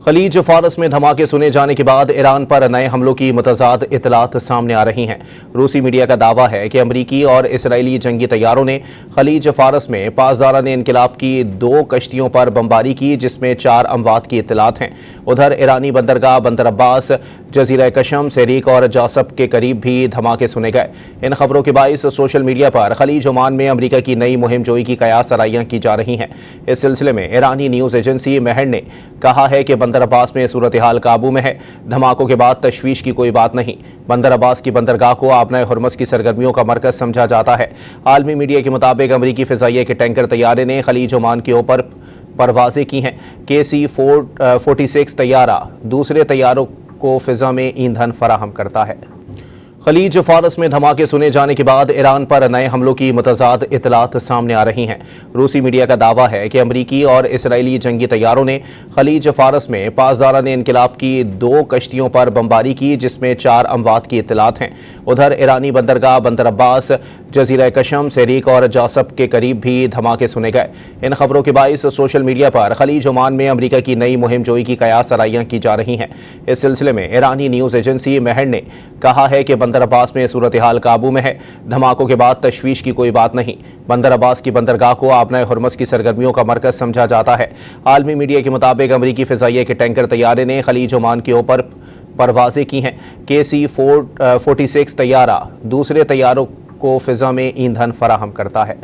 खलीज फारस में धमाके सुने जाने के बाद ईरान पर नए हमलों की मुतज़ाद इत्तलात सामने आ रही हैं। रूसी मीडिया का दावा है कि अमरीकी और इसराइली जंगी तैयारों ने खलीज फारस में पासदारान इनकलाब की 2 कश्तियों पर बमबारी की, जिसमें 4 अमवात की इत्तलात हैं। उधर ईरानी बंदरगाह बंदर अब्बास, जजीरा कशम, सेरीक और जासब के करीब भी धमाके सुने गए। इन खबरों के बाइस सोशल मीडिया पर खलीज ओमान में अमरीका की नई मुहिम जोई की कयास आराइयां की जा रही हैं। इस सिलसिले में ईरानी न्यूज़ एजेंसी महर ने कहा है कि बंदर अब्बास में सूरत हाल काबू में है। धमाकों के बाद तशवीश की कोई बात नहीं। बंदर अब्बास की बंदरगाह को आबनाए हुर्मस की सरगर्मियों का मरकज समझा जाता है। आलमी मीडिया के मुताबिक अमरीकी फ़िज़ाइया के टैंकर तैयारे ने खलीज ओमान के ऊपर परवाज़ें की हैं। KC-46 तैयारा दूसरे तैयारों को फ़िज़ा में ईंधन फराहम करता है। खलीज फारस में धमाके सुने जाने के बाद ईरान पर नए हमलों की मुतज़ाद इत्तलात सामने आ रही हैं। रूसी मीडिया का दावा है कि अमरीकी और इसराइली जंगी तैयारों ने खलीज फारस में पासदारान इनकलाब की 2 कश्तियों पर बमबारी की, जिसमें 4 अमवात की इत्तलात हैं। उधर ईरानी बंदरगाह बंदर अब्बास, जजीरा कशम, सेरीक और जासब के करीब भी धमाके सुने गए। इन खबरों के बाइस सोशल मीडिया पर खलीज ओमान में अमरीका की नई मुहिम जोई की कयास आराइयां की जा रही हैं। इस सिलसिले में ईरानी न्यूज़ एजेंसी महर ने कहा है कि बंदर अब्बास में सूरत हाल काबू में है। धमाकों के बाद तशवीश की कोई बात नहीं। बंदर अब्बास की बंदरगाह को आबनाए हुर्मस की सरगर्मियों का मरकज समझा जाता है। आलमी मीडिया के मुताबिक अमरीकी फ़िज़ाइया के टैंकर तैयारे ने खलीज ओमान के ऊपर परवाज़ें की हैं। KC-46 तैयारा दूसरे तैयारों को फ़िज़ा में ईंधन फराहम करता है।